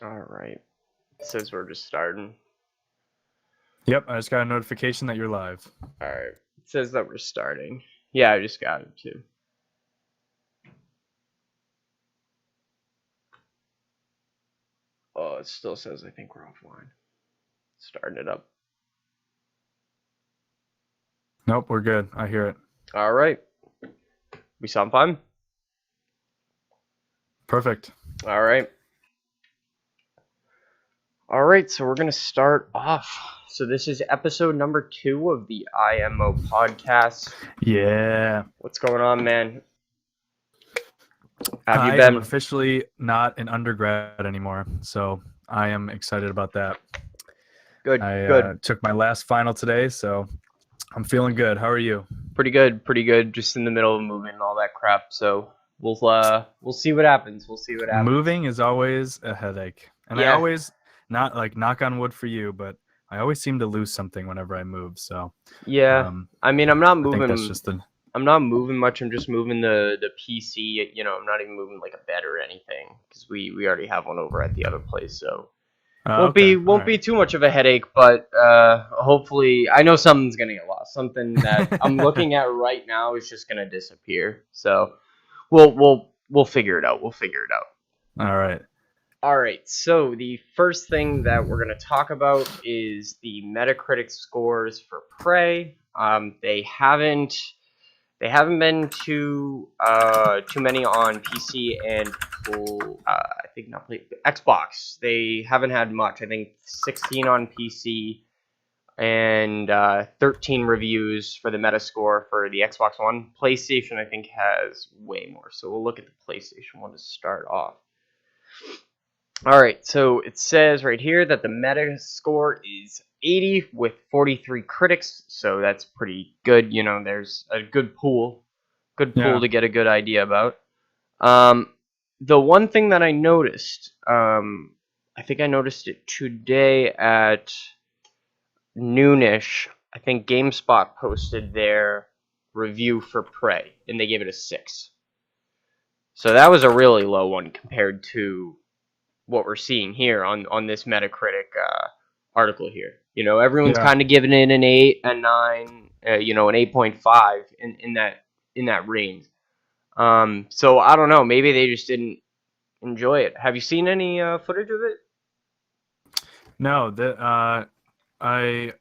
All right. It says we're just starting. Yep, I just got a notification that you're live. All right. It says that we're starting. Yeah, I just got it too. Oh, it still says I think we're offline. Starting it up. Nope, we're good. I hear it. All right. We sound fine? Perfect. All right. All right, so we're going to start off. So this is episode number 2 of the IMO podcast. Yeah. What's going on, man? Have you I am been? officially not an undergrad anymore, so I am excited about that. Good, I good. took my last final today, so I'm feeling good. How are you? Pretty good, pretty good. Just in the middle of moving and all that crap. So we'll see what happens. We'll see what happens. Moving is always a headache, and I Yeah, always, not like knock on wood for you, but I always seem to lose something whenever I move. So yeah. um, I mean, I'm not I think that's moving. just the. I'm not moving much. I'm just moving the PC. You know, I'm not even moving like a bed or anything because we already have one over at the other place. So won't Okay, be all won't right. be too much of a headache. But hopefully, I know something's gonna get lost. Something that I'm looking at right now is just gonna disappear. So we'll figure it out. We'll figure it out. All right. All right, so the first thing that we're going to talk about is the Metacritic scores for Prey. They haven't been too many on PC and I think not play Xbox. They haven't had much. I think 16 on PC and 13 reviews for the Metascore for the Xbox One. PlayStation I think has way more. So we'll look at the PlayStation one to start off. All right, so it says right here that the meta score is 80 with 43 critics, so that's pretty good. You know, there's a good pool Yeah. to get a good idea about. Um, the one thing that I noticed, I think I noticed it today at noonish. I think GameSpot posted their review for Prey, and they gave it a 6. So that was a really low one compared to what we're seeing here on this Metacritic article here. You know, everyone's Yeah. kind of giving it an 8, a 9, you know, an 8.5 in that range. So I don't know. Maybe they just didn't enjoy it. Have you seen any footage of it? No, I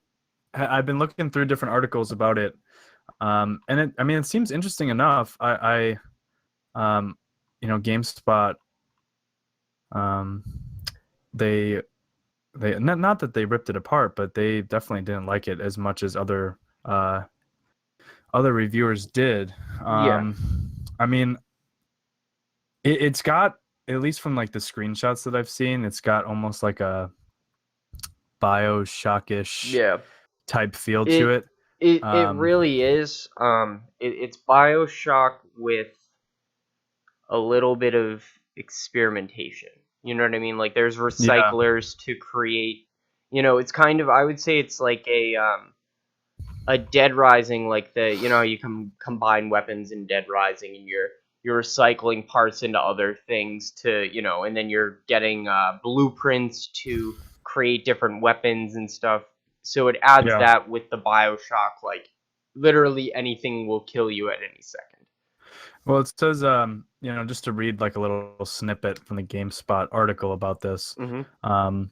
I've been looking through different articles about it, and I mean, it seems interesting enough. GameSpot, um, they not that they ripped it apart, but they definitely didn't like it as much as other reviewers did. Yeah. Um, I mean, it's got, at least from like the screenshots that I've seen, it's got almost like a Bioshock-ish Yeah. type feel to It it. it Um, really is. It's BioShock with a little bit of experimentation. You know what I mean? Like there's yeah, recyclers to create. You know, it's kind of, I would say it's like a Dead Rising, like you can combine weapons in Dead Rising, and you're recycling parts into other things to, and then you're getting blueprints to create different weapons and stuff. So it adds yeah. that with the BioShock, like literally anything will kill you at any second. Well, it says, just to read like a little snippet from the GameSpot article about this. Mm-hmm. Um,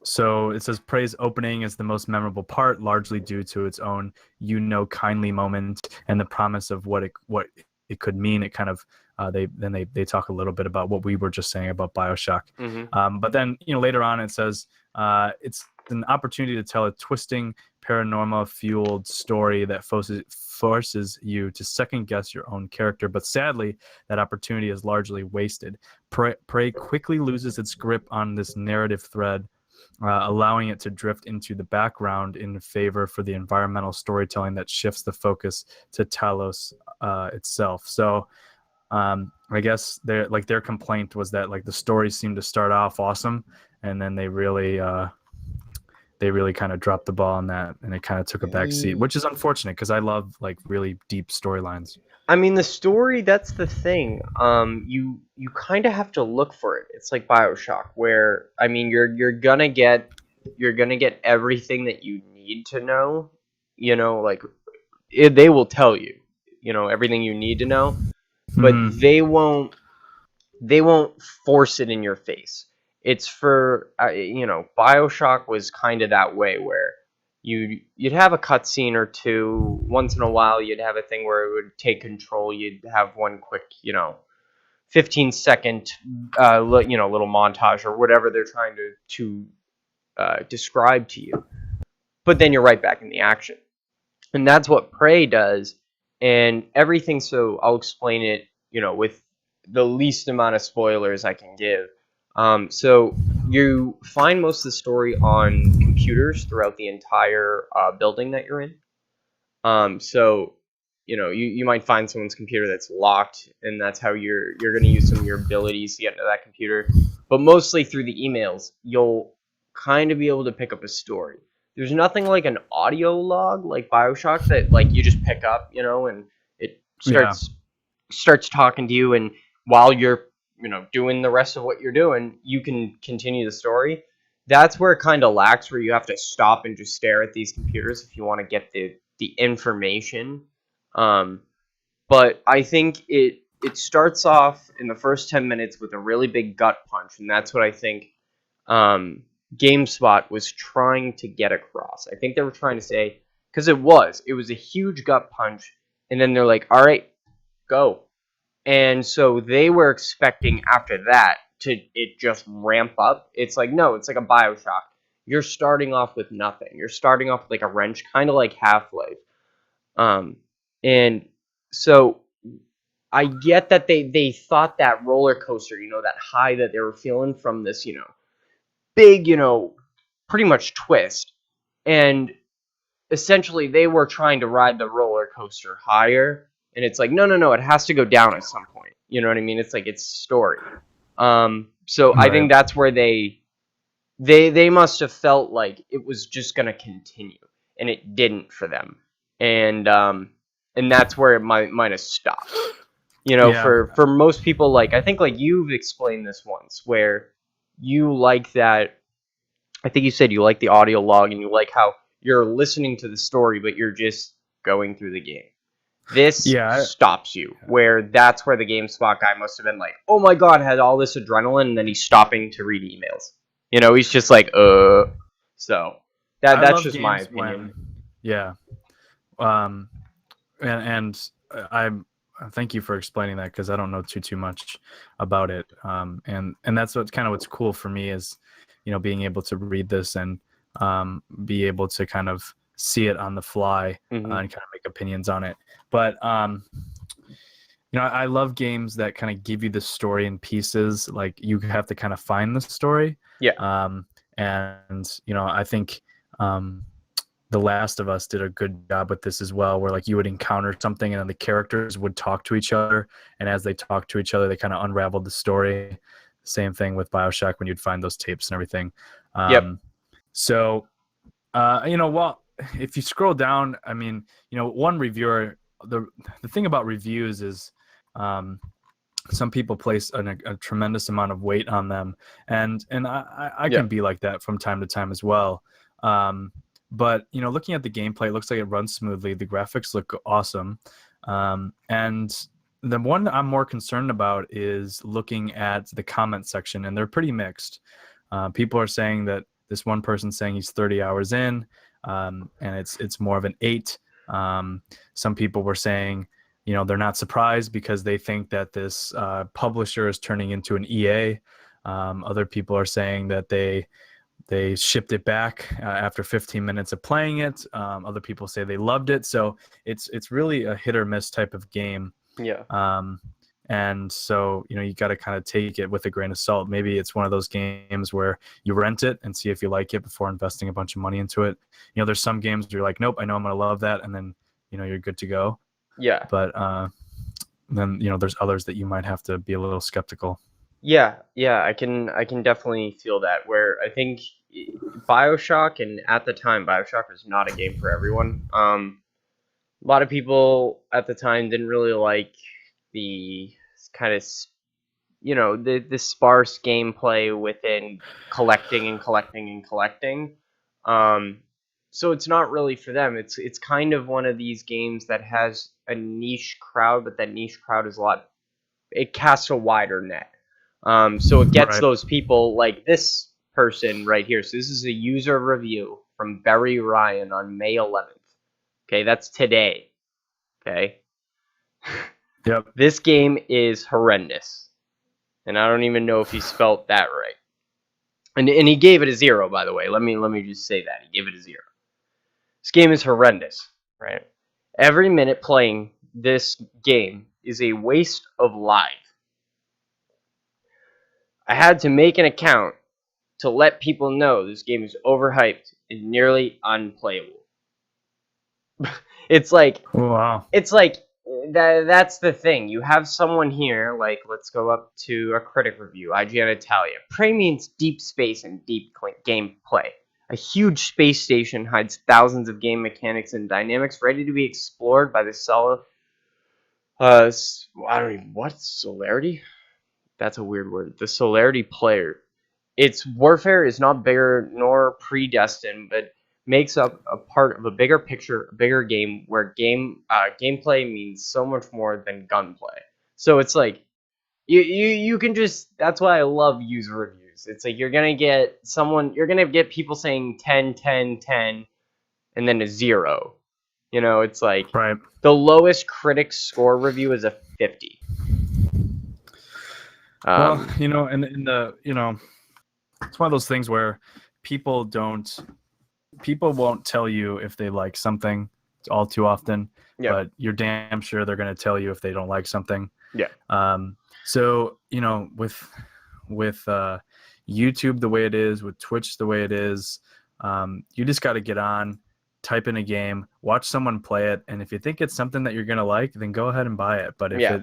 so it says Prey's opening is the most memorable part, largely due to its own, kindly moment and the promise of what it could mean. It kind of they talk a little bit about what we were just saying about BioShock. Mm-hmm. But then later on it says it's an opportunity to tell a twisting, paranormal fueled story that forces you to second guess your own character. But sadly, that opportunity is largely wasted. Prey quickly loses its grip on this narrative thread, allowing it to drift into the background in favor for the environmental storytelling that shifts the focus to Talos itself. So I guess their complaint was that like the story seemed to start off awesome, and then they really kind of dropped the ball on that, and it kind of took a back seat, which is unfortunate because I love like really deep storylines. I mean, the story, that's the thing. You kind of have to look for it. It's like BioShock, where I mean, you're gonna get everything that you need to know. Like they will tell you, everything you need to know, but Hmm. they won't force it in your face. It's for BioShock was kind of that way where you'd have a cutscene or two once in a while. You'd have a thing where it would take control. You'd have one quick 15-second little montage or whatever they're trying to describe to you. But then you're right back in the action, and that's what Prey does, and everything. So I'll explain it, with the least amount of spoilers I can give. So you find most of the story on computers throughout the entire building that you're in. So you might find someone's computer that's locked, and that's how you're going to use some of your abilities to get into that computer. But mostly through the emails, you'll kind of be able to pick up a story. There's nothing like an audio log like BioShock that like you just pick up, and it Yeah. starts talking to you, and while you're doing the rest of what you're doing, you can continue the story. That's where it kind of lacks, where you have to stop and just stare at these computers if you want to get the information. um, but I think it starts off in the first 10 minutes with a really big gut punch, and that's what I think um, GameSpot was trying to get across. I think they were trying to say, because it was a huge gut punch, and then they're like, all right, go. And so they were expecting after that to it just ramp up. It's like, no, it's like a BioShock. You're starting off with nothing. You're starting off with like a wrench, kind of like Half-Life. And so I get that they thought that roller coaster, that high that they were feeling from this, big, pretty much twist. And essentially they were trying to ride the roller coaster higher, and it's like, no, no, no, it has to go down at some point. You know what I mean? It's like it's story. So I Right. think that's where they must have felt like it was just going to continue, and it didn't for them. And that's where it might have stopped. Yeah. For most people, like I think like you've explained this once, where you like that. I think you said you like the audio log, and you like how you're listening to the story, but you're just going through the game. This Yeah. stops you, where that's where the GameSpot guy must have been like, oh my god, had all this adrenaline, and then he's stopping to read emails. He's just like, So I that's love just my games opinion. when, yeah. Um, and I thank you for explaining that because I don't know too much about it. And that's what's cool for me is, being able to read this and be able to kind of see it on the fly Hmm. and kind of make opinions on it. But I love games that kind of give you the story in pieces. Like you have to kind of find the story. Yeah. Um, and I think The Last of Us did a good job with this as well, where like you would encounter something and then the characters would talk to each other, and as they talk to each other, they kind of unraveled the story. Same thing with BioShock when you'd find those tapes and everything. Yep. So well, if you scroll down, I mean, one reviewer, the thing about reviews is, some people place a tremendous amount of weight on them, and I Yeah. can be like that from time to time as well. But looking at the gameplay, it looks like it runs smoothly. The graphics look awesome, and the one I'm more concerned about is looking at the comment section, and they're pretty mixed. People are saying that this one person saying he's 30 hours in, and it's more of an 8. Some people were saying, they're not surprised because they think that this publisher is turning into an EA. Other people are saying that they shipped it back after 15 minutes of playing it. Other people say they loved it. So it's really a hit or miss type of game. Yeah. Um, and so, you got to kind of take it with a grain of salt. Maybe it's one of those games where you rent it and see if you like it before investing a bunch of money into it. There's some games where you're like, nope, I know I'm going to love that. And then, you're good to go. Yeah. But then, there's others that you might have to be a little skeptical. Yeah, yeah, I can definitely feel that. Where I think BioShock, and at the time BioShock was not a game for everyone. A lot of people at the time didn't really like the kind of, the sparse gameplay within collecting and collecting and collecting. Um, so it's not really for them. It's kind of one of these games that has a niche crowd, but that niche crowd is a lot. It casts a wider net. So it gets Right. those people like this person right here. So this is a user review from Barry Ryan on May 11th. Okay, that's today. Okay, Yep. this game is horrendous, and I don't even know if he spelt that right. And he gave it a 0, by the way. Let me just say that he gave it a 0. This game is horrendous, right? Every minute playing this game is a waste of life. I had to make an account to let people know this game is overhyped and nearly unplayable. It's like Wow. that's the thing. You have someone here, like, let's go up to a critic review, IGN Italia. Prey means deep space and deep gameplay. A huge space station hides thousands of game mechanics and dynamics ready to be explored by the I don't even, what? Solarity? That's a weird word. The Solarity player. Its warfare is not bigger nor predestined, but makes up a part of a bigger picture, a bigger game where gameplay means so much more than gunplay. So it's like you can just, that's why I love user reviews. It's like you're gonna get people saying 10, 10, 10, and then a 0. It's like Right. the lowest critic score review is a 50. Well, and in the it's one of those things where people won't tell you if they like something all too often, Yeah. but you're damn sure they're going to tell you if they don't like something. Yeah. So with YouTube the way it is, with Twitch the way it is, you just got to get on, type in a game, watch someone play it, and if you think it's something that you're going to like, then go ahead and buy it. But if Yeah.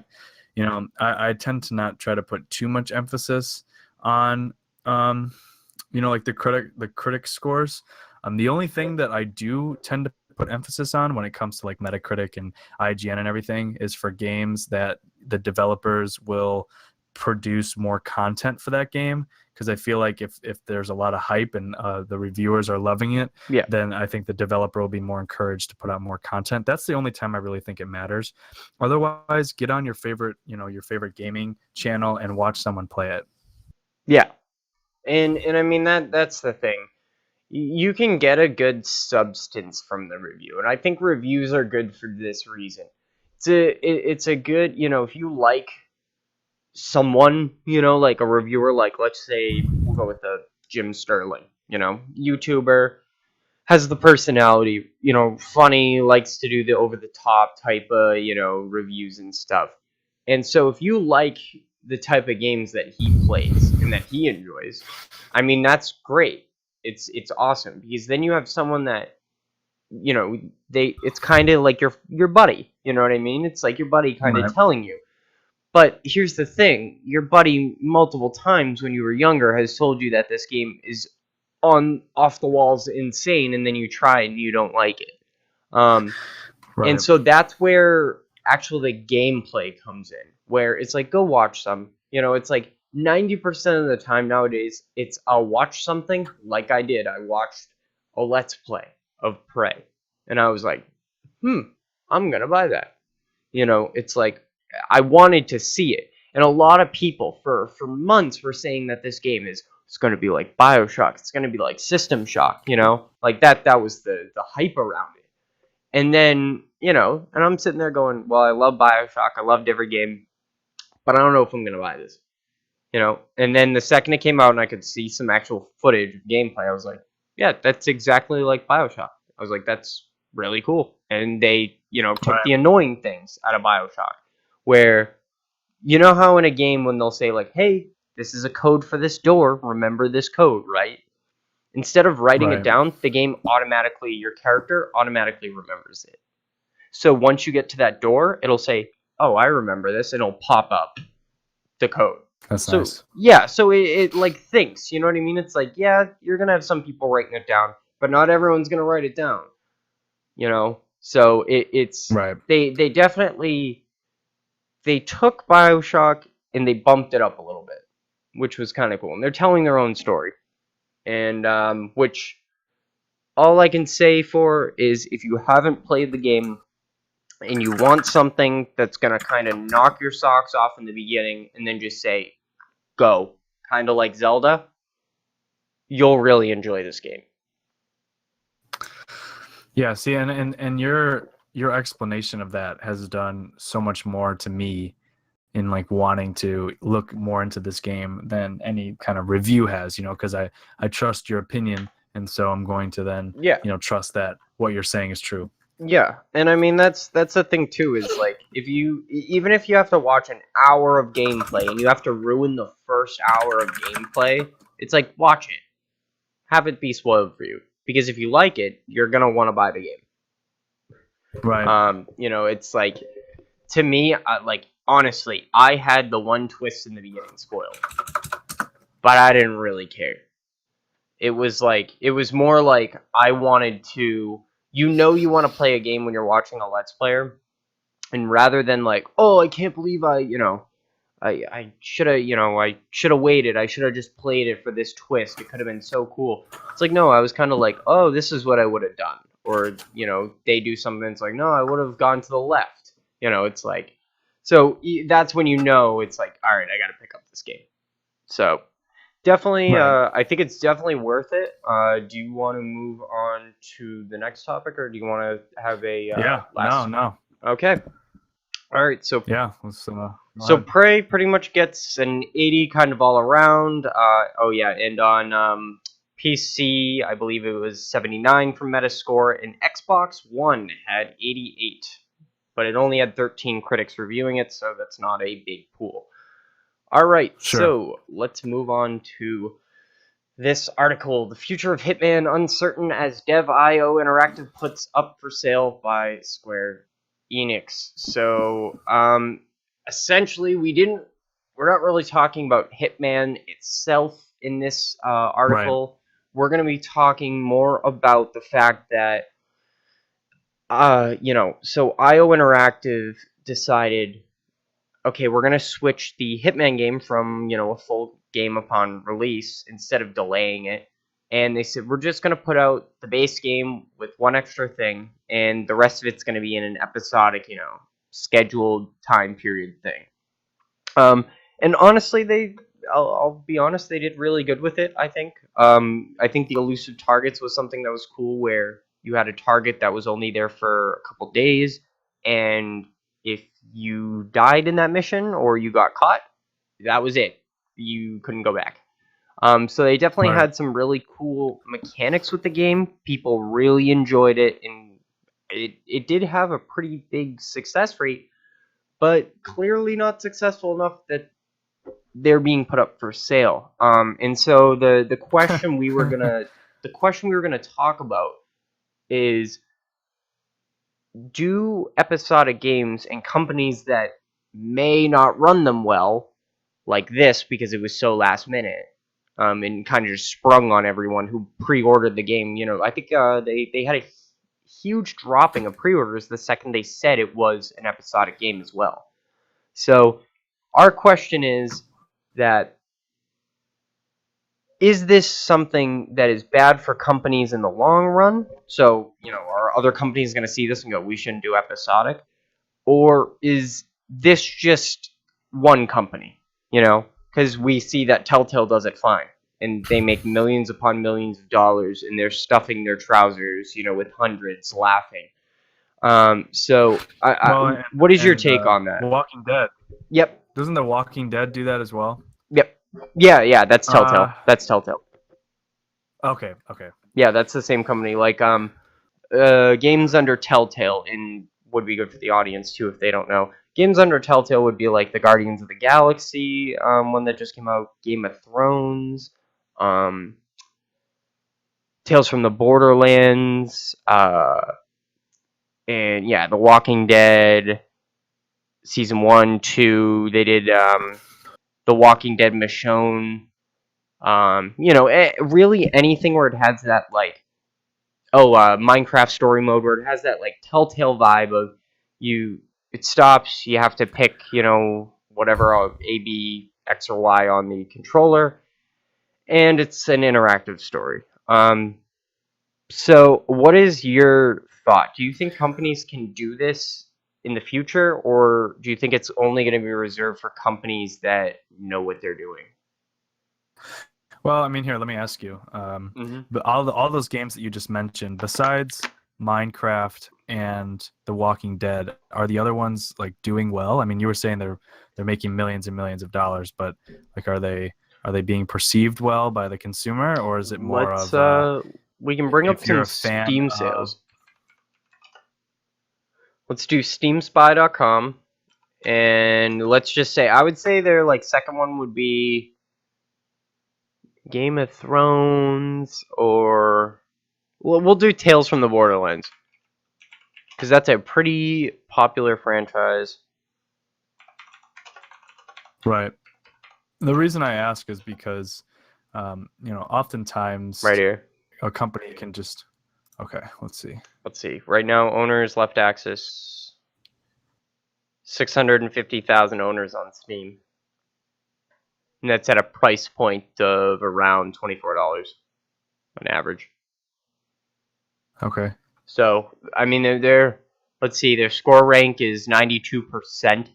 I tend to not try to put too much emphasis on like the critic scores. The only thing that I do tend to put emphasis on when it comes to like Metacritic and IGN and everything is for games that the developers will produce more content for that game, because I feel like if there's a lot of hype and the reviewers are loving it, Yeah. then I think the developer will be more encouraged to put out more content. That's the only time I really think it matters. Otherwise, get on your favorite gaming channel and watch someone play it. Yeah. And I mean that's the thing. You can get a good substance from the review, and I think reviews are good for this reason. It's a good, if you like someone, like a reviewer, like let's say we'll go with the Jim Sterling, YouTuber, has the personality, funny, likes to do the over the top type of, reviews and stuff. And so if you like the type of games that he plays and that he enjoys, I mean that's great. It's awesome, because then you have someone that, it's kind of like your buddy, you know what I mean? It's like your buddy kind of Right. telling you. But here's the thing, your buddy multiple times when you were younger has told you that this game is on off the walls insane, and then you try and you don't like it. Right. And so that's where actually the gameplay comes in, where it's like, go watch some. It's like 90% of the time nowadays, it's I'll watch something like I did. I watched a Let's Play of Prey, and I was like, I'm going to buy that. It's like I wanted to see it. And a lot of people for months were saying that this game it's going to be like BioShock. It's going to be like System Shock, like that was the hype around it. And then, and I'm sitting there going, well, I love BioShock. I loved every game, but I don't know if I'm going to buy this, And then the second it came out and I could see some actual footage of gameplay, I was like, yeah, that's exactly like BioShock. I was like, that's really cool. And they, took Right. the annoying things out of BioShock, where, how in a game when they'll say like, hey, this is a code for this door, remember this code, right? Instead of writing it Right. down, the game your character automatically remembers it. So once you get to that door, it'll say, oh, I remember this, and it'll pop up the code. That's So nice. yeah, so it like thinks, you know what I mean? It's like, yeah, you're gonna have some people writing it down, but not everyone's gonna write it down. So it's Right. they definitely they took BioShock and they bumped it up a little bit, which was kind of cool. And they're telling their own story, and which all I can say for is if you haven't played the game and you want something that's gonna kind of knock your socks off in the beginning and then just say go, kind of like Zelda, you'll really enjoy this game. Yeah, see, and your explanation of that has done so much more to me in like wanting to look more into this game than any kind of review has, because I trust your opinion, and so I'm going to then, Yeah. trust that what you're saying is true. Yeah, and I mean that's the thing too is like even if you have to watch an hour of gameplay and you have to ruin the first hour of gameplay, it's like watch it. Have it be spoiled for you because if you like it, you're going to want to buy the game. Right. It's like to me like honestly, I had the one twist in the beginning spoiled. But I didn't really care. It was more like I wanted to you want to play a game when you're watching a let's player. And rather than like, oh, I can't believe I should have, I should have waited. I should have just played it for this twist. It could have been so cool. It's like, no, I was kind of like, oh, this is what I would have done. Or, they do something. It's like, no, I would have gone to the left. It's like, so that's when it's like, all right, I got to pick up this game. So definitely, Right. I think it's definitely worth it. Do you want to move on to the next topic, or do you want to have a Yeah. last? No. Okay. All right. So Yeah. Let's, so Prey pretty much gets an 80 kind of all around. Oh yeah, and on PC, I believe it was 79 for Metascore, and Xbox One had 88, but it only had 13 critics reviewing it, so that's not a big pool. All right, Sure. so let's move on to this article. The future of Hitman uncertain as Dev.io Interactive puts up for sale by Square Enix. So, essentially, we're not really talking about Hitman itself in this article. Right. We're going to be talking more about the fact that, so IO Interactive decided, okay, we're going to switch the Hitman game from, a full game upon release instead of delaying it. And they said, we're just going to put out the base game with one extra thing, and the rest of it's going to be in an episodic, scheduled time period thing. And honestly, I'll be honest, they did really good with it, I think. I think the elusive targets was something that was cool, where you had a target that was only there for a couple days, and if you died in that mission or you got caught, that was it. You couldn't go back. So they definitely had some really cool mechanics with the game. People really enjoyed it, and it did have a pretty big success rate, but clearly not successful enough that they're being put up for sale. And so the question we were gonna talk about is, do episodic games and companies that may not run them well, like this because it was so last minute, and kind of just sprung on everyone who pre-ordered the game. I think they had a huge dropping of pre-orders the second they said it was an episodic game as well. So our question is that, is this something that is bad for companies in the long run? So, are other companies going to see this and go, we shouldn't do episodic? Or is this just one company? Because we see that Telltale does it fine. And they make millions upon millions of dollars, and they're stuffing their trousers, with hundreds laughing. So, what is your take on that? Walking Dead. Yep. Doesn't The Walking Dead do that as well? Yep. Yeah, that's Telltale. That's Telltale. Okay. Yeah, that's the same company. Like, games under Telltale, and would be good for the audience too if they don't know. Games under Telltale would be like the Guardians of the Galaxy one that just came out, Game of Thrones, Tales from the Borderlands, and yeah, The Walking Dead, season 1, 2. They did The Walking Dead Michonne. Really anything where it has that like Minecraft story mode where it has that like Telltale vibe of it stops, you have to pick, whatever A, B, X, or Y on the controller, and it's an interactive story. So what is your thought? Do you think companies can do this in the future, or do you think it's only going to be reserved for companies that know what they're doing? Well, I mean, here, let me ask you. But all those games that you just mentioned, besides Minecraft and The Walking Dead, are the other ones like doing well? I mean, you were saying they're making millions and millions of dollars, but like, are they being perceived well by the consumer, or is it more Let's of we can bring up if you're some a fan Steam of? sales. Let's do steamspy.com, and let's just say I would say their like second one would be Game of Thrones, or we'll do Tales from the Borderlands because that's a pretty popular franchise. Right. The reason I ask is because, oftentimes Right here. a company can just. Okay, let's see. Let's see. Right now, owners left access 650,000 owners on Steam. And that's at a price point of around $24 on average. Okay. So, I mean, let's see, their score rank is 92%.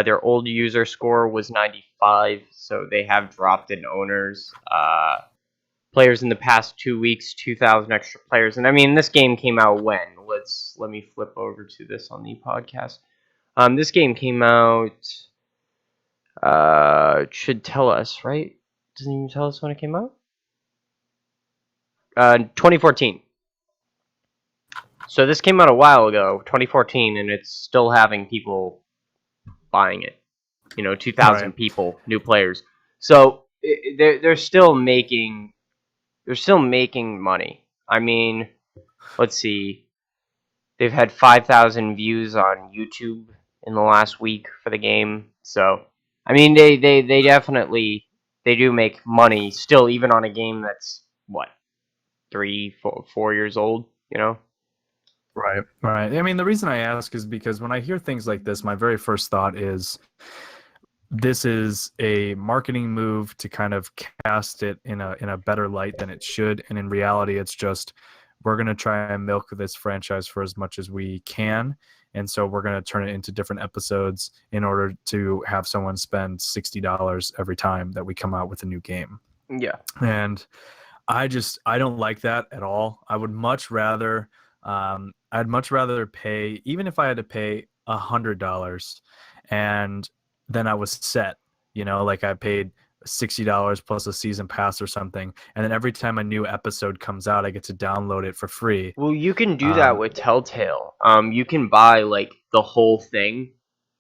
Their old user score was 95, so they have dropped in owners. Players in the past 2 weeks, 2,000 extra players. And I mean, this game came out when? Let me flip over to this on the podcast. This game came out. It should tell us, right? Doesn't even tell us when it came out. 2014. So this came out a while ago, 2014, and it's still having people buying it. 2,000 Right. people, new players. So they're still making money. I mean, let's see. They've had 5,000 views on YouTube in the last week for the game. So, I mean, they definitely they do make money still, even on a game that's what 3, 4 years old. Right. Right. I mean, the reason I ask is because when I hear things like this, my very first thought is this is a marketing move to kind of cast it in a better light than it should, and in reality, it's just we're going to try and milk this franchise for as much as we can, and so we're going to turn it into different episodes in order to have someone spend $60 every time that we come out with a new game. Yeah. And I don't like that at all. I would much rather I'd much rather pay, even if I had to pay $100 and then I was set, like I paid $60 plus a season pass or something, and then every time a new episode comes out, I get to download it for free. Well, you can do that with Telltale. You can buy like the whole thing.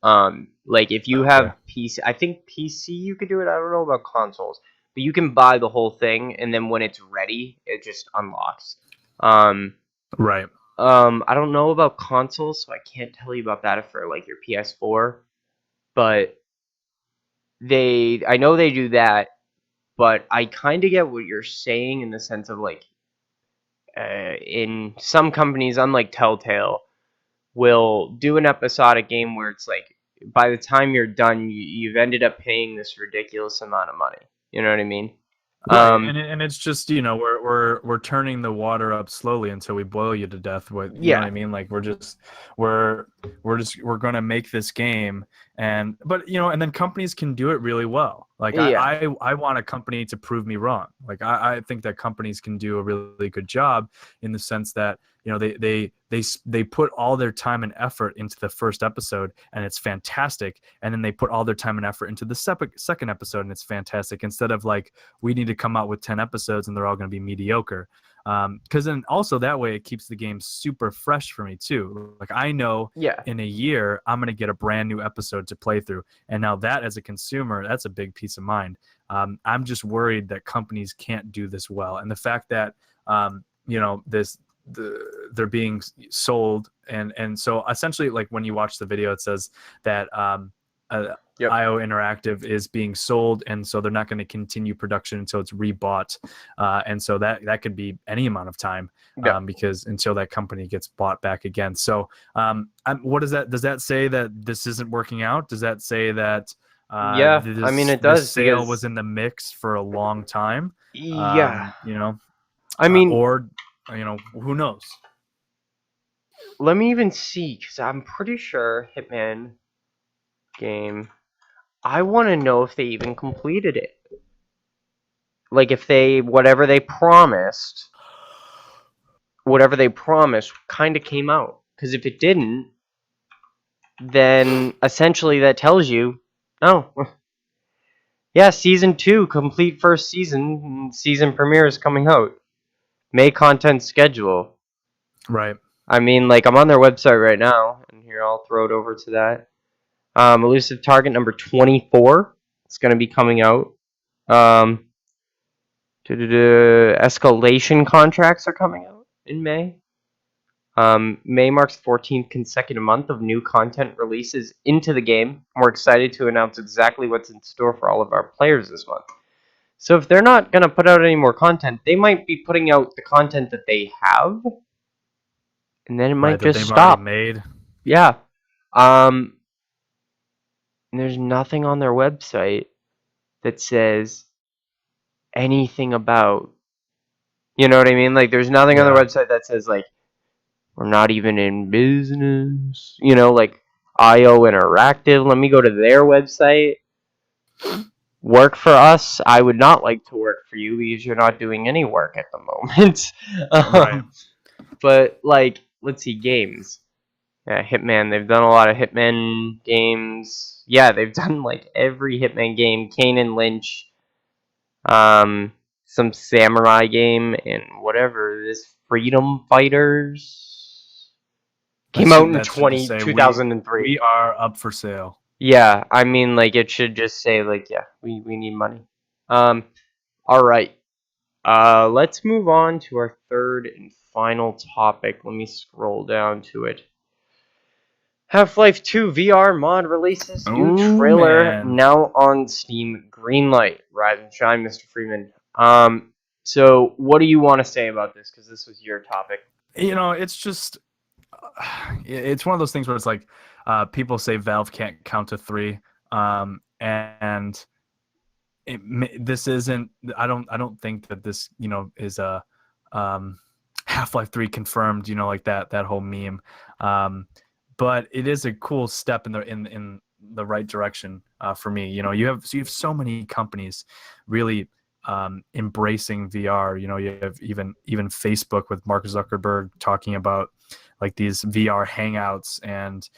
Like if you have PC, I think PC you could do it. I don't know about consoles, but you can buy the whole thing, and then when it's ready, it just unlocks. Right. I don't know about consoles, so I can't tell you about that for like your PS4. But I know they do that, but I kind of get what you're saying in the sense of like, in some companies, unlike Telltale, will do an episodic game where it's like by the time you're done, you've ended up paying this ridiculous amount of money. You know what I mean? Right, and it's just we're turning the water up slowly until we boil you to death. What you know what I mean? Like we're gonna make this game, and then companies can do it really well. Like I want a company to prove me wrong. Like I think that companies can do a really good job in the sense that they put all their time and effort into the first episode and it's fantastic, and then they put all their time and effort into the second episode and it's fantastic, instead of like we need to come out with 10 episodes and they're all going to be mediocre. Because then also that way it keeps the game super fresh for me too. Like I know in a year I'm going to get a brand new episode to play through, and now that as a consumer, that's a big peace of mind. I'm just worried that companies can't do this well, and the fact that they're being sold, and so essentially, like when you watch the video, it says that Yep. IO Interactive is being sold, and so they're not going to continue production until it's rebought, and so that could be any amount of time, Yep. because until that company gets bought back again. So what does that say that this isn't working out? Does that say that Yeah, I mean it this does sale because was in the mix for a long time? yeah, You know, I mean or who knows? let me even see because I'm pretty sure Hitman game. I want to know if they even completed it. Like if they whatever they promised kind of came out. Because if it didn't, then essentially that tells you, oh, yeah, season 2, complete first season, season premiere is coming out. May content schedule. Right. I mean, like, I'm on their website right now, and here, I'll throw it over to that. Elusive Target number 24. It's going to be coming out. Escalation contracts are coming out in May. May marks the 14th consecutive month of new content releases into the game. We're excited to announce exactly what's in store for all of our players this month. So if they're not going to put out any more content, they might be putting out the content that they have, and then it might That just they've already stop. made. Yeah. There's nothing on their website that says anything about, you know what I mean? Like, there's nothing on their Yeah. website that says, like, we're not even in business. You know, like, IO Interactive. Let me go to their website. Work for us. I would not like to work for you because you're not doing any work at the moment. Right. But, like, let's see, games. Yeah, Hitman. They've done a lot of Hitman games. Yeah, they've done, like, every Hitman game. Kane and Lynch. Some samurai game, and whatever. This Freedom Fighters came out in That should just say 2003. we are up for sale. Yeah, I mean, like, it should just say, like, yeah, we need money. All right. Let's move on to our third and final topic. Let me scroll down to it. Half-Life 2 VR mod releases. New trailer Man. now on Steam. Greenlight. Rise and shine, Mr. Freeman. So what do you want to say about this? Because this was your topic. It's just it's one of those things where it's like people say Valve can't count to 3, and this isn't. I don't think that this is a Half-Life 3 confirmed. Like that whole meme. But it is a cool step in the right direction for me. You have so many companies really embracing VR. You have even Facebook with Mark Zuckerberg talking about like these VR hangouts, and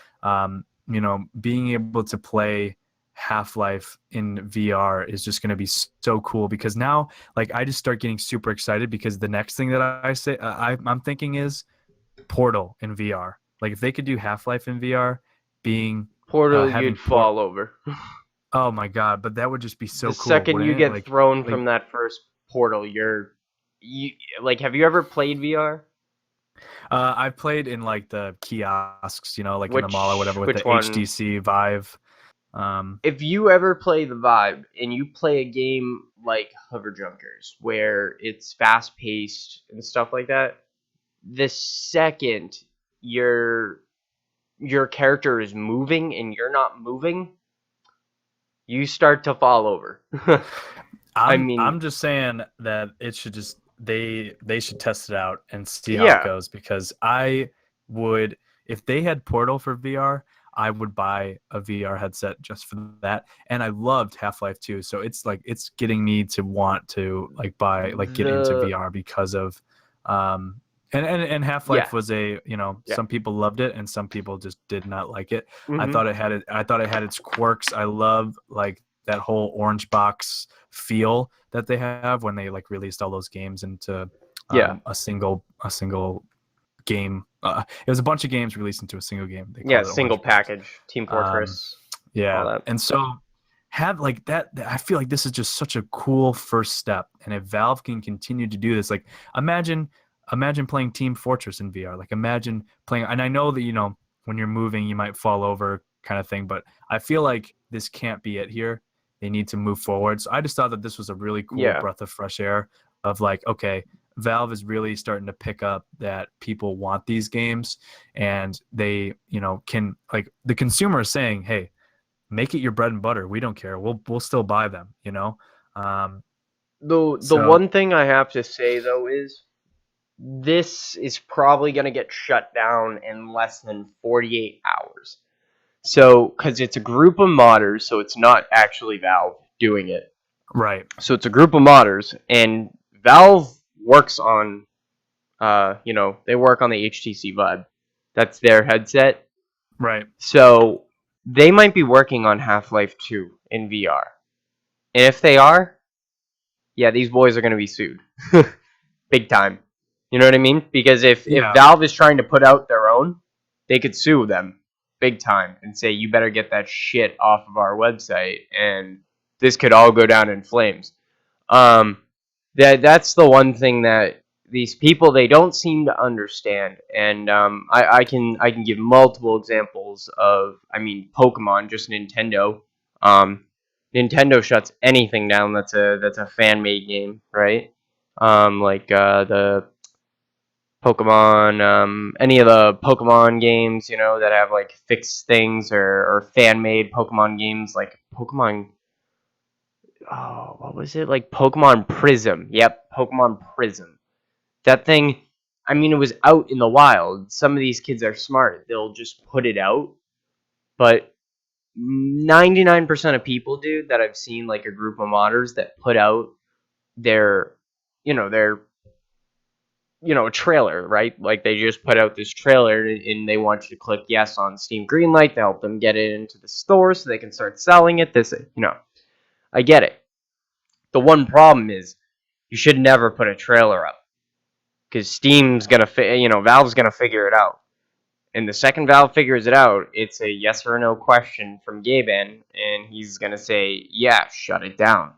being able to play Half-Life in VR is just going to be so cool, because now like I just start getting super excited because the next thing that I'm thinking is Portal in VR. Like if they could do Half-Life in VR, Portal, having you'd fall over. Oh my god! But that would just be so The cool. second you wouldn't it? get thrown from that first portal, like, have you ever played VR? I've played in like the kiosks, like in the mall or whatever, with the Which one? HTC Vive. If you ever play the Vive and you play a game like Hover Junkers, where it's fast paced and stuff like that, the second your character is moving and you're not moving, you start to fall over. I'm just saying that it should just they should test it out and see how Yeah. it goes, because I would, if they had Portal for VR, I would buy a VR headset just for that. And I loved Half-Life 2, so it's like it's getting me to want to like get into VR because of and Half-Life was some people loved it and some people just did not like it. I thought it had its quirks. I love like that whole orange box feel that they have when they like released all those games into a single game. It was a bunch of games released into a single game. They called it single Orange Box. package, Team Fortress. Yeah, all that. And so have like that. I feel like this is just such a cool first step. And if Valve can continue to do this, like imagine playing Team Fortress in VR. Like imagine playing, and I know that when you're moving you might fall over kind of thing, but I feel like this can't be it here. They need to move forward. So I just thought that this was a really cool Yeah. breath of fresh air of like, okay, Valve is really starting to pick up that people want these games, and they, can, like, the consumer is saying, hey, make it your bread and butter. We don't care. We'll still buy them, The So one thing I have to say though is this is probably going to get shut down in less than 48 hours. So, because it's a group of modders, so it's not actually Valve doing it. right. So it's a group of modders, and Valve works on, they work on the HTC Vive. That's their headset. Right. So they might be working on Half-Life 2 in VR. And if they are, yeah, these boys are going to be sued. Big time. You know what I mean? Because if Valve is trying to put out their own, they could sue them big time and say, you better get that shit off of our website, and this could all go down in flames. That's the one thing that these people, they don't seem to understand. And I can give multiple examples of, Pokemon, just Nintendo. Nintendo shuts anything down that's a fan-made game, right? Like the Pokemon, any of the Pokemon games, that have like fixed things, or fan-made Pokemon games, like Pokemon. Oh, what was it? Like Pokemon Prism. Yep, Pokemon Prism. That thing. It was out in the wild. Some of these kids are smart; they'll just put it out. But 99% of people, dude, that I've seen, like a group of modders that put out their, a trailer, right? Like they just put out this trailer and they want you to click yes on Steam Greenlight to help them get it into the store so they can start selling it. I get it. The one problem is you should never put a trailer up, because Steam's gonna, Valve's gonna figure it out. And the second Valve figures it out, it's a yes or no question from Gaben, and he's gonna say, yeah, shut it down.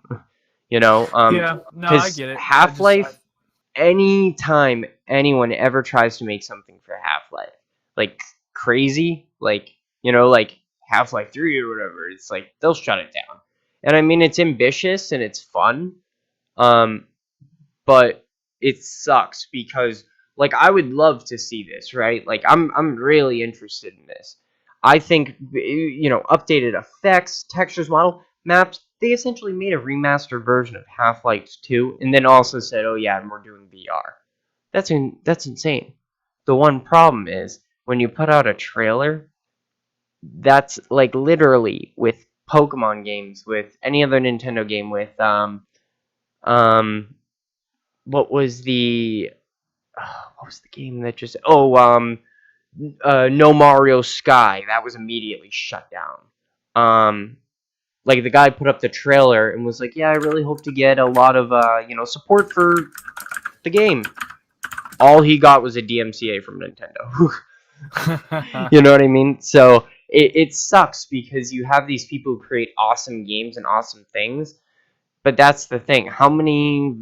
Yeah, no, I get it. Half-Life, anytime anyone ever tries to make something for Half-Life, like crazy, like Half-Life 3 or whatever, it's like they'll shut it down. And it's ambitious and it's fun, but it sucks because, like, I would love to see this, right? Like, I'm really interested in this. I think, updated effects, textures, model maps. They essentially made a remastered version of Half-Life 2, and then also said, "Oh yeah, and we're doing VR." That's insane. The one problem is when you put out a trailer, that's like literally with Pokemon games, with any other Nintendo game, with what was the game that just No Mario Sky, that was immediately shut down. Like the guy put up the trailer and was like, yeah, I really hope to get a lot of support for the game. All he got was a DMCA from Nintendo. You know what I mean? So it sucks because you have these people who create awesome games and awesome things, but that's the thing. How many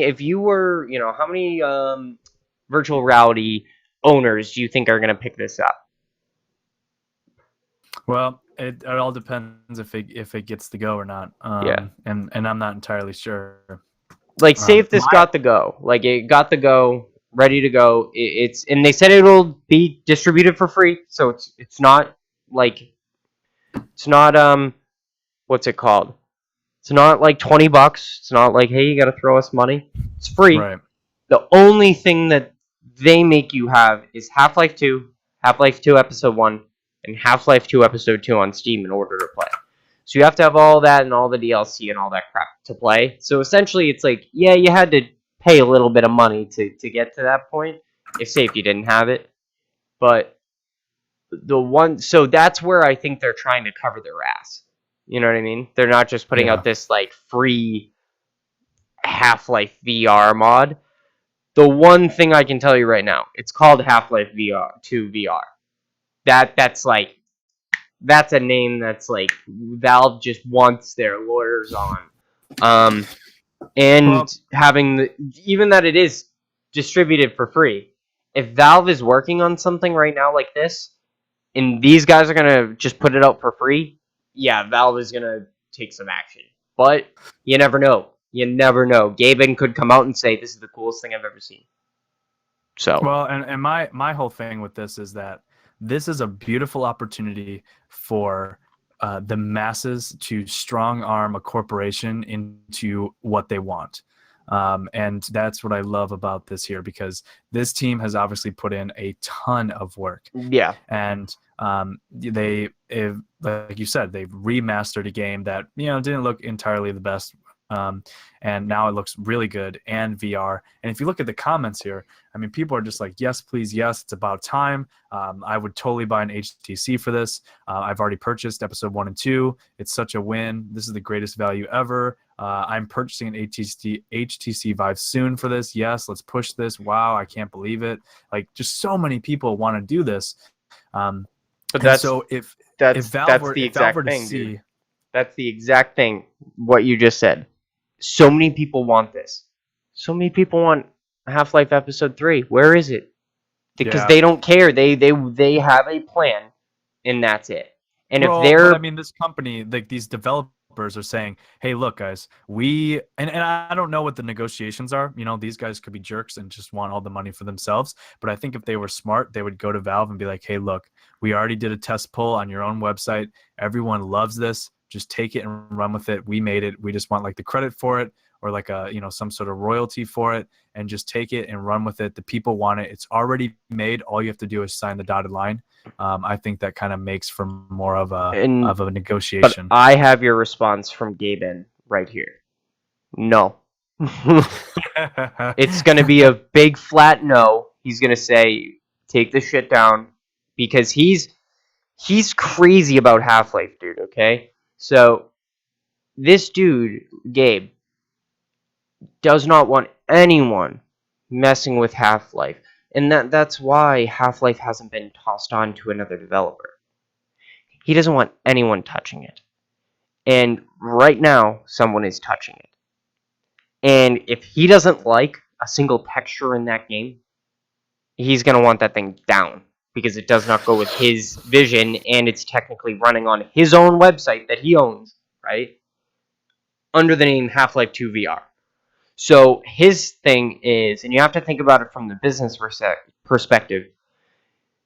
if you were, how many virtual reality owners do you think are going to pick this up? Well, it all depends if it gets to go or not. Yeah. And I'm not entirely sure. Like, say if this got the go, like it got the go, ready to go. And they said it'll be distributed for free, so it's not like, it's not what's it called? It's not like $20. It's not like, hey, you got to throw us money. It's free. Right. The only thing that they make you have is Half-Life 2, Half-Life 2 Episode 1, and Half-Life 2 Episode 2 on Steam in order to play. So you have to have all that and all the DLC and all that crap to play. So essentially it's like, yeah, you had to pay a little bit of money to get to that point, if you didn't have it. But so that's where I think they're trying to cover their ass. You know what I mean? They're not just putting out this like free Half-Life VR mod. The one thing I can tell you right now, it's called Half-Life VR 2 VR. That's a name that's like Valve just wants their lawyers on. And having even that it is distributed for free. If Valve is working on something right now like this, and these guys are gonna just put it out for free, yeah, Valve is gonna take some action. But you never know. You never know. Gaben could come out and say, "This is the coolest thing I've ever seen." So Well, and my whole thing with this is that this is a beautiful opportunity for the masses to strong arm a corporation into what they want. And that's what I love about this here, because this team has obviously put in a ton of work. yeah, And like you said, they've remastered a game that didn't look entirely the best, and now it looks really good, and VR. And if you look at the comments here, I mean, people are just like, yes, please, yes, it's about time. I would totally buy an HTC for this. I've already purchased episode 1 and 2. It's such a win. This is the greatest value ever. I'm purchasing an HTC Vive soon for this. Yes, let's push this. Wow, I can't believe it. Like, just so many people want to do this. but that's so if Valve that's were, the if Valve exact were to thing, see, dude. That's the exact thing. What you just said. So many people want this. So many people want Half-Life Episode 3. Where is it? Because yeah. they don't care. They have a plan, and that's it. And if Well, but I they're mean, this company, like these developers are saying, hey, look, guys, and I don't know what the negotiations are. These guys could be jerks and just want all the money for themselves. But I think if they were smart, they would go to Valve and be like, hey, look, we already did a test poll on your own website. Everyone loves this. Just take it and run with it. We made it. We just want like the credit for it, or like some sort of royalty for it, and just take it and run with it. The people want it. It's already made. All you have to do is sign the dotted line. I think that kind of makes for more of a but negotiation. I have your response from Gaben right here. No. It's going to be a big flat no. He's going to say, take this shit down, because he's crazy about Half-Life, dude, okay? So, this dude, Gabe, does not want anyone messing with Half-Life. And that's why Half-Life hasn't been tossed on to another developer. He doesn't want anyone touching it. And right now, someone is touching it. And if he doesn't like a single texture in that game, he's going to want that thing down, because it does not go with his vision, and it's technically running on his own website that he owns, right? Under the name Half-Life 2 VR. So his thing is, and you have to think about it from the business perspective,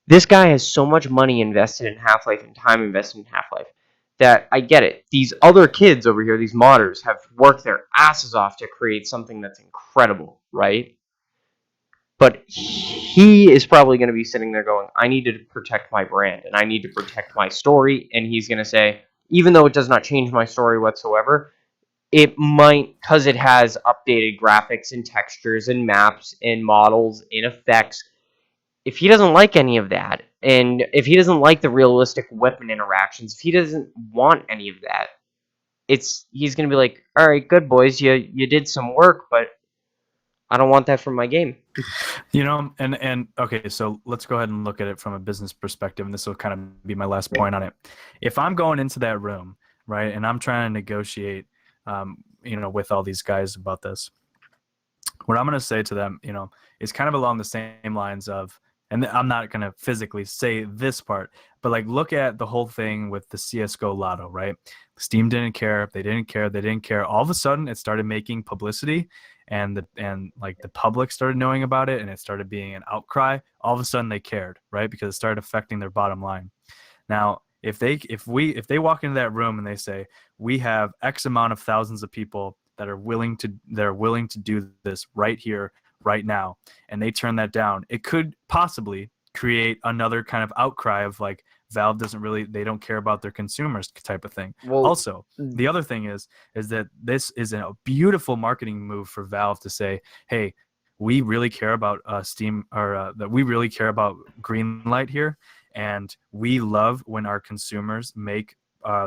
this guy has so much money invested in Half-Life and time invested in Half-Life that I get it. These other kids over here, these modders, have worked their asses off to create something that's incredible, right? But he is probably going to be sitting there going, I need to protect my brand, and I need to protect my story. And he's going to say, even though it does not change my story whatsoever, it might, because it has updated graphics and textures and maps and models and effects. If he doesn't like any of that, and if he doesn't like the realistic weapon interactions, if he doesn't want any of that, he's going to be like, all right, good boys, you did some work, but I don't want that from my game. And okay, so let's go ahead and look at it from a business perspective, and this will kind of be my last point on it. If I'm going into that room, right, and I'm trying to negotiate, with all these guys about this, what I'm going to say to them, is kind of along the same lines of, and I'm not going to physically say this part, but like, look at the whole thing with the CSGO Lotto, right? Steam didn't care. They didn't care. All of a sudden, it started making publicity, and the public started knowing about it, and it started being an outcry. All of a sudden, they cared, right? Because it started affecting their bottom line. Now, if they walk into that room and they say, we have X amount of thousands of people that are willing to do this right here, right now, and they turn that down, it could possibly create another kind of outcry of like, Valve they don't care about their consumers type of thing. Well, also, the other thing is that this is a beautiful marketing move for Valve to say, hey, we really care about Steam, or that we really care about Greenlight here, and we love when our consumers make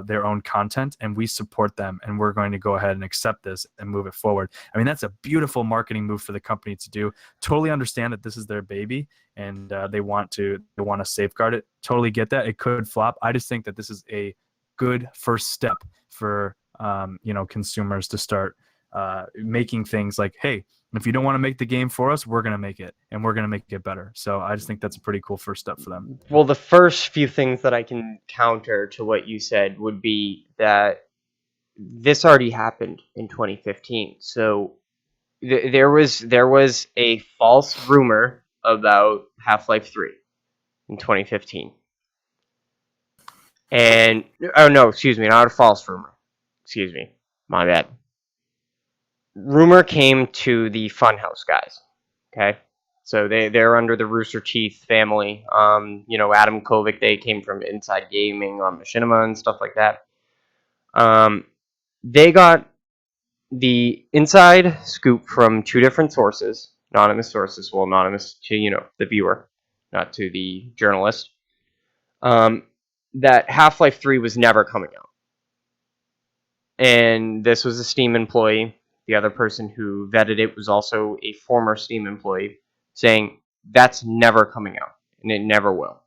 their own content, and we support them, and we're going to go ahead and accept this and move it forward. I mean, that's a beautiful marketing move for the company to do. Totally understand that this is their baby, and they want to safeguard it. Totally get that. It could flop. I just think that this is a good first step for consumers to start making things like, hey, if you don't want to make the game for us, we're going to make it, and we're going to make it better. So I just think that's a pretty cool first step for them. Well, the first few things that I can counter to what you said would be that this already happened in 2015. So there was a false rumor about Half-Life 3 in 2015. And oh no, excuse me, not a false rumor. Excuse me. My bad. Rumor came to the Funhouse guys. Okay? So they're under the Rooster Teeth family. Adam Kovic, they came from Inside Gaming on Machinima and stuff like that. They got the inside scoop from two different sources, anonymous sources. Well, anonymous to the viewer, not to the journalist. That Half-Life 3 was never coming out, and this was a Steam employee. The other person who vetted it was also a former Steam employee, saying that's never coming out, and it never will.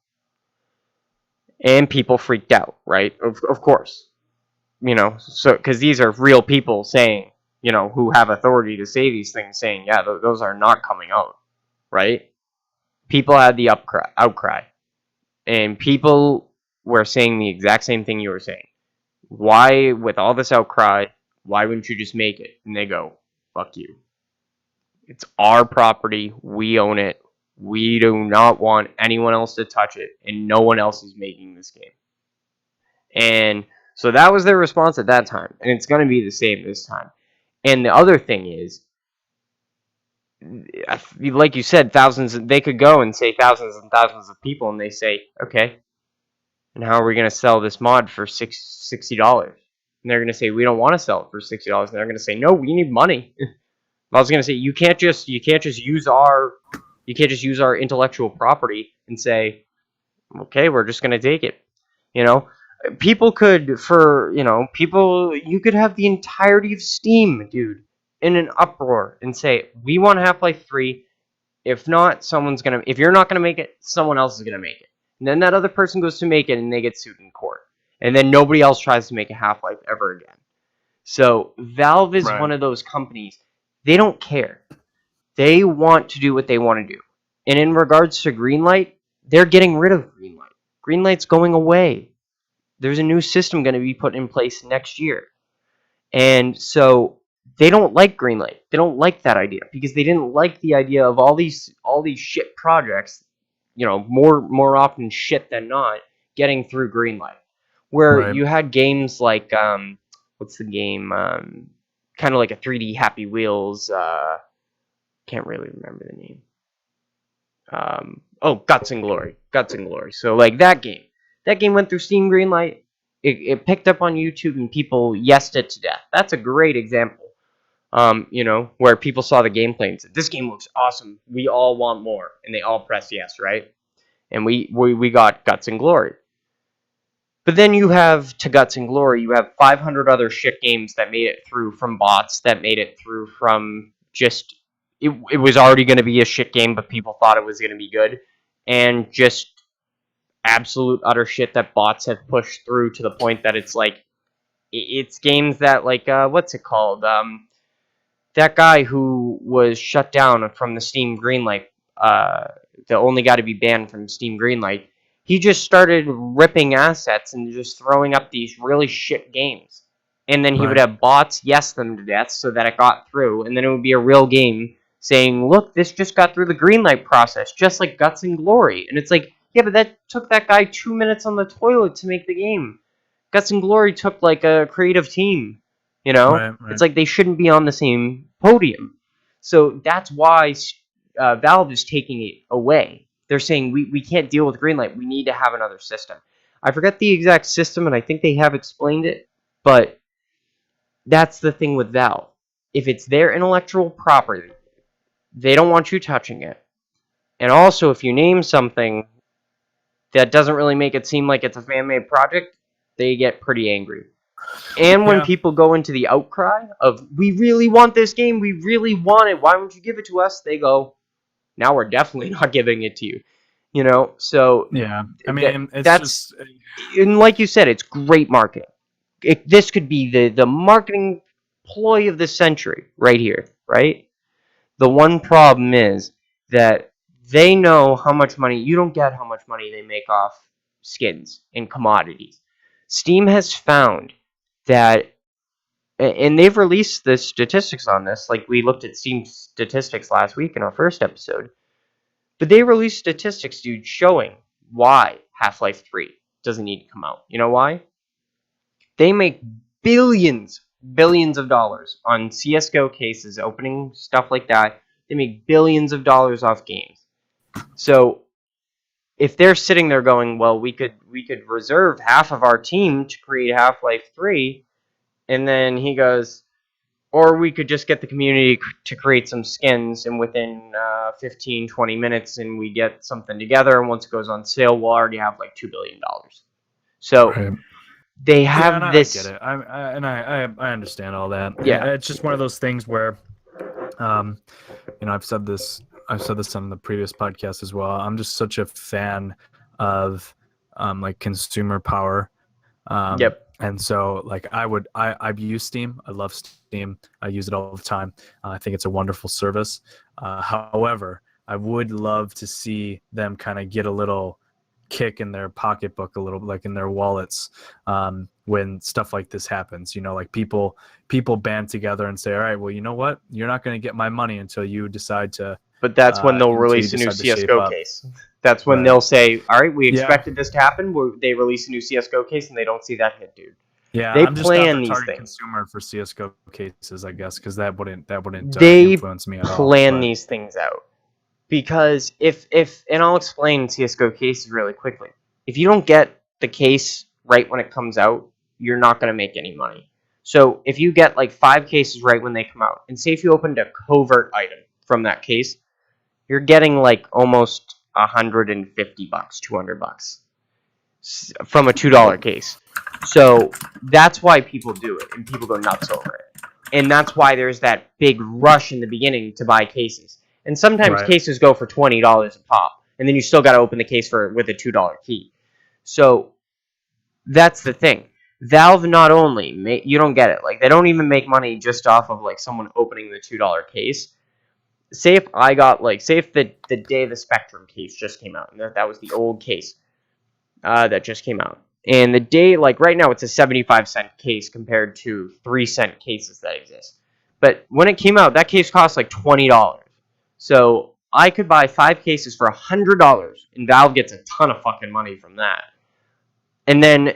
And people freaked out, right? Of course, so because these are real people saying, who have authority to say these things, saying, yeah, those are not coming out, right? People had the outcry, and people were saying the exact same thing you were saying. Why, with all this outcry, why wouldn't you just make it? And they go, fuck you. It's our property. We own it. We do not want anyone else to touch it, and no one else is making this game. And so that was their response at that time, and it's going to be the same this time. And the other thing is, like you said, they could go and say thousands and thousands of people, and they say, okay, and how are we going to sell this mod for $60? And they're going to say, we don't want to sell it for $60. And they're going to say, no, we need money. I was going to say, you can't just use our intellectual property and say, okay, we're just going to take it. People could, you could have the entirety of Steam, dude, in an uproar and say, we want Half-Life 3. If not, if you're not going to make it, someone else is going to make it. And then that other person goes to make it, and they get sued in court. And then nobody else tries to make a Half-Life ever again. So Valve is one of those companies. They don't care. They want to do what they want to do. And in regards to Greenlight, they're getting rid of Greenlight. Greenlight's going away. There's a new system going to be put in place next year. And so they don't like Greenlight. They don't like that idea because they didn't like the idea of all these shit projects, more often shit than not, getting through Greenlight. Where you had games like what's the game? Kind of like a 3D Happy Wheels. Can't really remember the name. Guts and Glory. Guts and Glory. So like that game. That game went through Steam Greenlight. It picked up on YouTube and people yesed it to death. That's a great example. Where people saw the gameplay and said, this game looks awesome. We all want more. And they all pressed yes, right? And we got Guts and Glory. But then you have, to Guts and Glory, you have 500 other shit games that made it through from bots, that made it through from just, it was already going to be a shit game, but people thought it was going to be good. And just absolute utter shit that bots have pushed through to the point that it's like, it's games that, like, what's it called? That guy who was shut down from the Steam Greenlight, the only guy to be banned from Steam Greenlight, he just started ripping assets and just throwing up these really shit games. And then he would have bots yes them to death so that it got through, and then it would be a real game saying, look, this just got through the Greenlight process, just like Guts and Glory. And it's like, yeah, but that took that guy 2 minutes on the toilet to make the game. Guts and Glory took like a creative team, It's like they shouldn't be on the same podium. So that's why Valve is taking it away. They're saying, we can't deal with Greenlight. We need to have another system. I forget the exact system, and I think they have explained it, but that's the thing with Valve. If it's their intellectual property, they don't want you touching it. And also, if you name something that doesn't really make it seem like it's a fan-made project, they get pretty angry. And when people go into the outcry of, we really want this game, we really want it, why won't you give it to us? They go, now we're definitely not giving it to you. So yeah, I mean, and like you said, it's great marketing. This could be the marketing ploy of the century right here, right? The one problem is that they know how much money, you don't get how much money they make off skins and commodities. Steam has found that, and they've released the statistics on this, like we looked at Steam statistics last week in our first episode, but they released statistics, dude, showing why Half-Life 3 doesn't need to come out. You know why? They make billions of dollars on CSGO cases, opening stuff like that. They make billions of dollars off games. So if they're sitting there going, well, we could reserve half of our team to create Half-Life 3, and then he goes, or we could just get the community to create some skins, and within 15, 20 minutes, and we get something together, and once it goes on sale, we'll already have like $2 billion. So Right. they have this. I get it. I understand all that. Yeah. It's just one of those things where, I've said this on the previous podcast as well. I'm just such a fan of like consumer power. Yep. And so like I've used Steam. I love Steam. I use it all the time. I think it's a wonderful service. However, I would love to see them kind of get a little kick in their pocketbook, a little, like in their wallets, when stuff like this happens. Like people band together and say, all right, well, you know what, you're not going to get my money until you decide to. But that's when they'll release a new CSGO case. That's when they'll say, all right, we expected this to happen. They release a new CSGO case and they don't see that hit, dude. Yeah, they I'm just plan not the these target things. Consumer for CSGO cases, I guess, because that wouldn't They influence me at all. Plan these things out. Because if and I'll explain CSGO cases really quickly. If you don't get the case right when it comes out, you're not going to make any money. So if you get like 5 cases right when they come out, and say if you opened a covert item from that case, you're getting like almost $150, $200 from a $2 case. So that's why people do it, and people go nuts over it. And that's why there's that big rush in the beginning to buy cases. And sometimes cases go for $20 a pop, and then you still got to open the case with a $2 key. So that's the thing. Valve not only you don't get it, like they don't even make money just off of like someone opening the $2 case. Say if I got say if the day the Spectrum case just came out, and that was the old case that just came out, and the day, like right now it's a 75-cent case compared to 3-cent cases that exist. But when it came out, that case cost like $20. So I could buy 5 cases for $100, and Valve gets a ton of fucking money from that. And then,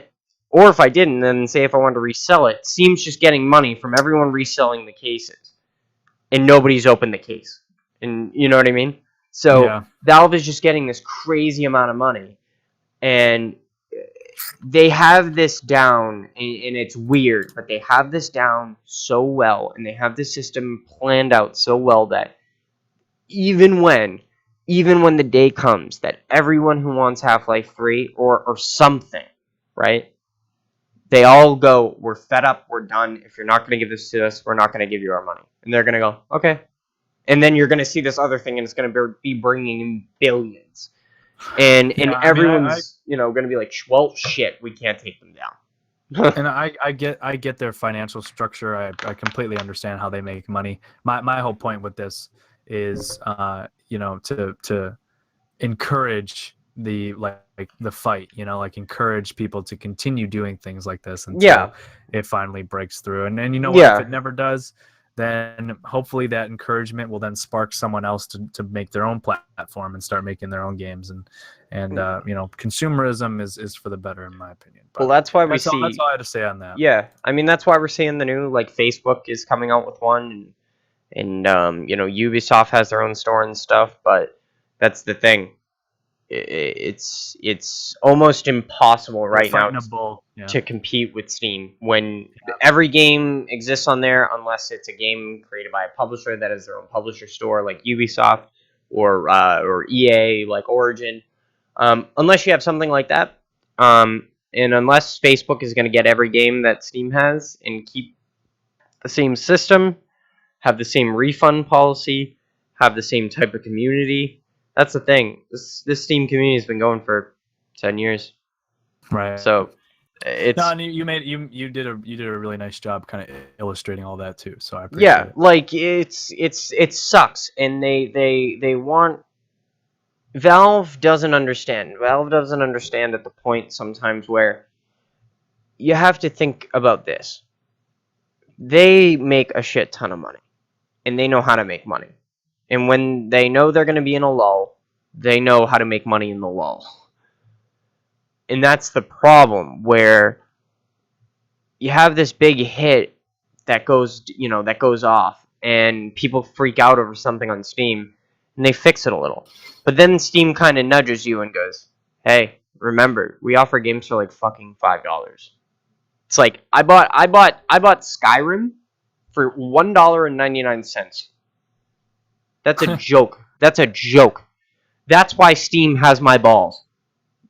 or if I didn't, then say if I wanted to resell it, Steam's just getting money from everyone reselling the cases, and nobody's opened the case. And you know what I mean? So Valve is just getting this crazy amount of money, and they have this down, and it's weird, but they have this down so well, and they have this system planned out so well that even when the day comes that everyone who wants Half-Life 3 or something, right? They all go, we're fed up, we're done. If you're not going to give this to us, we're not going to give you our money. And they're going to go, okay. And then you're going to see this other thing, and it's going to be bringing in billions. And everyone's going to be like, well, shit, we can't take them down. And I get their financial structure. I completely understand how they make money. My whole point with this is to encourage the fight, like encourage people to continue doing things like this until it finally breaks through. And then if it never does, then hopefully that encouragement will then spark someone else to make their own platform and start making their own games. And consumerism is for the better, in my opinion. But well, that's why that's all I had to say on that. Yeah, I mean, that's why we're seeing the new, like, Facebook is coming out with one, and Ubisoft has their own store and stuff, but that's the thing. It's almost impossible right now to compete with Steam when every game exists on there, unless it's a game created by a publisher that has their own publisher store, like Ubisoft or EA, like Origin. Unless you have something like that, and unless Facebook is going to get every game that Steam has and keep the same system, have the same refund policy, have the same type of community. That's the thing. This Steam community has been going for 10 years. Right. So It's No, and you did a really nice job kind of illustrating all that too. So I appreciate yeah, it. like it sucks, and they want. Valve doesn't understand. Valve doesn't understand at the point sometimes where you have to think about this. They make a shit ton of money, and they know how to make money. And when they know they're going to be in a lull, they know how to make money in the lull. And that's the problem, where you have this big hit that goes off, and people freak out over something on Steam, and they fix it a little. But then Steam kind of nudges you and goes, "Hey, remember, we offer games for like fucking $5." It's like I bought Skyrim for $1.99. That's a joke. That's a joke. That's why Steam has my balls.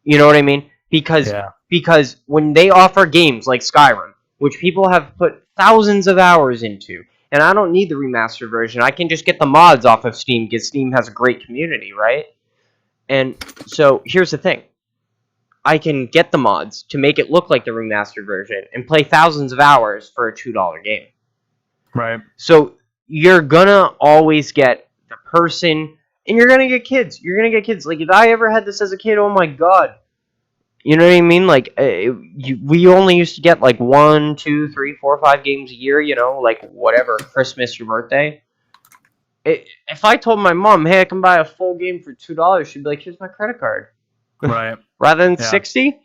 You know what I mean? Because when they offer games like Skyrim, which people have put thousands of hours into, and I don't need the remastered version, I can just get the mods off of Steam because Steam has a great community, right? And so here's the thing. I can get the mods to make it look like the remastered version and play thousands of hours for a $2 game. Right. So you're gonna always get the person, and you're gonna get kids. You're gonna get kids. Like, if I ever had this as a kid, oh my god. You know what I mean? Like, we only used to get like 1, 2, 3, 4, 5 games a year, like whatever, Christmas, your birthday. If I told my mom, hey, I can buy a full game for $2, she'd be like, here's my credit card. Right. Rather than 60.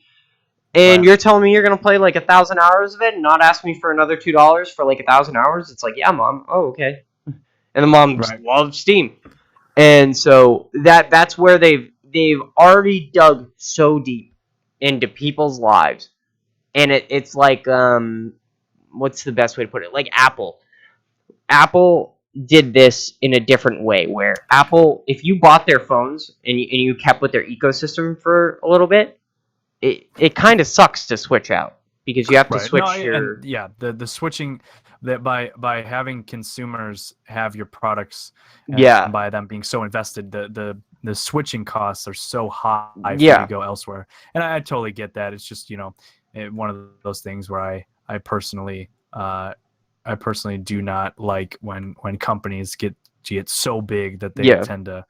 And you're telling me you're going to play like 1,000 hours of it and not ask me for another $2 for like 1,000 hours? It's like, yeah, Mom. Oh, okay. And the mom loves Steam. And so that's where they've already dug so deep into people's lives. And it's like, what's the best way to put it? Like Apple. Apple did this in a different way, where Apple, if you bought their phones and you kept with their ecosystem for a little bit, it kind of sucks to switch out, because you have to switch the switching, that by having consumers have your products, and by them being so invested, the switching costs are so high for you to go elsewhere. And I totally get that. It's just, one of those things where I personally do not like when companies get so big that they tend to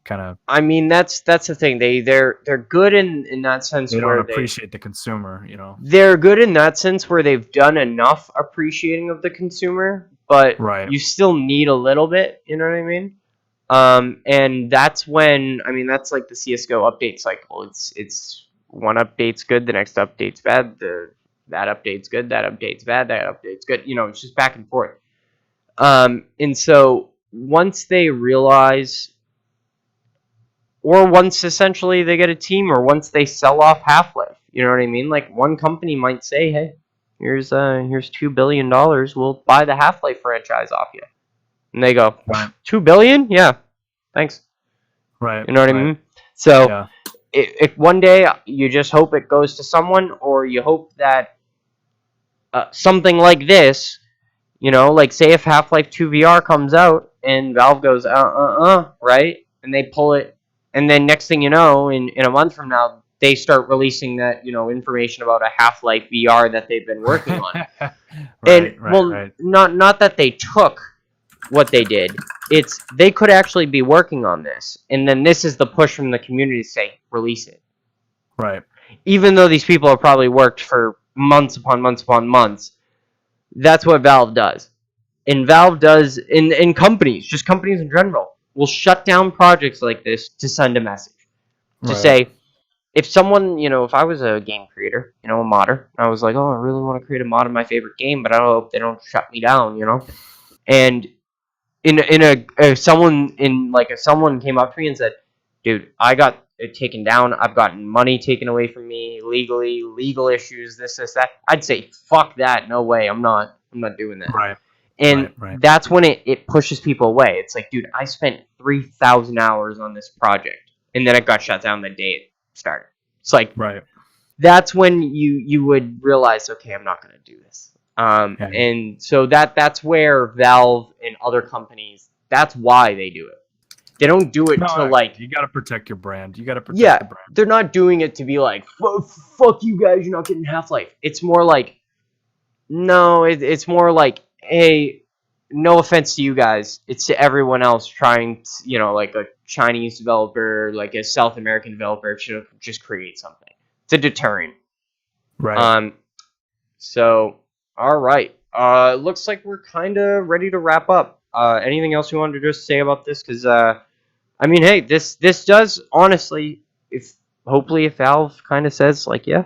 kind of. I mean, that's the thing. They're good in that sense. They don't appreciate the consumer. They're good in that sense where they've done enough appreciating of the consumer, but you still need a little bit. You know what I mean? And that's when, I mean, that's like the CS:GO update cycle. It's one update's good, the next update's bad. That update's good, that update's bad, that update's good. It's just back and forth. And so once they realize, or once essentially they get a team, or once they sell off Half-Life, you know what I mean? Like, one company might say, hey, here's $2 billion, we'll buy the Half-Life franchise off you. And they go, $2 billion? Yeah, thanks. Right. You know what I mean? So if one day you just hope it goes to someone, or you hope that something like this, like say if Half-Life 2 VR comes out and Valve goes, right? And they pull it, and then next thing you know, in a month from now, they start releasing that, information about a Half-Life VR that they've been working on. Not that they took what they did. It's they could actually be working on this, and then this is the push from the community to say, release it. Right. Even though these people have probably worked for months upon months upon months, that's what Valve does. And Valve does in companies, just companies in general, will shut down projects like this to send a message. To say, if someone, if I was a game creator, a modder, and I was like, oh, I really want to create a mod of my favorite game, but I hope they don't shut me down, And if someone came up to me and said, dude, I got it taken down, I've gotten money taken away from me legally, legal issues, this, that, I'd say, fuck that, no way, I'm not doing that. Right. And that's when it pushes people away. It's like, dude, I spent 3,000 hours on this project, and then it got shut down the day it started. It's like, that's when you would realize, okay, I'm not going to do this. And so that's where Valve and other companies, that's why they do it. They don't do it No, to like. you got to protect your brand. You got to protect Yeah, the brand. they're not doing it to be like, fuck you guys, you're not getting Half-Life. It's more like, no, it's more like, hey, no offense to you guys, it's to everyone else trying to, you know, like a Chinese developer, like a South American developer should just create something. It's a deterrent. Right. So, all right. Looks like we're kind of ready to wrap up. Anything else you wanted to just say about this? Because, I mean, hey, this does honestly, hopefully if Valve kind of says like, yeah,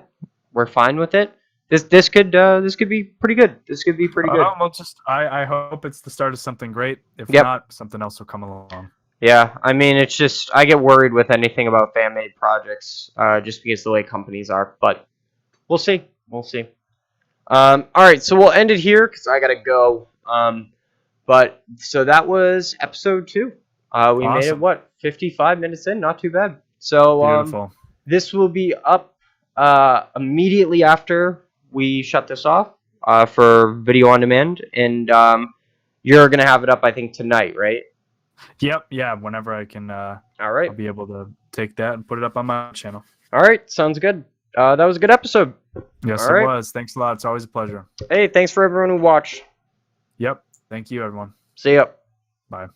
we're fine with it. This could be pretty good. This could be pretty good. Well, I hope it's the start of something great. If Yep. not, something else will come along. Yeah, I mean, it's just I get worried with anything about fan-made projects, just because the way companies are. But we'll see. We'll see. All right, so we'll end it here because I gotta go. But so that was episode 2. We made it Awesome. 55 minutes in, not too bad. So Beautiful. this will be up immediately after we shut this off for video on demand, and you're gonna have it up, I think, tonight, right? Yep. Yeah. Whenever I can, All right. I'll be able to take that and put it up on my channel. All right, sounds good. That was a good episode. Yes, All right. it was. Thanks a lot. It's always a pleasure. Hey, thanks for everyone who watched. Yep. Thank you, everyone. See ya. Bye.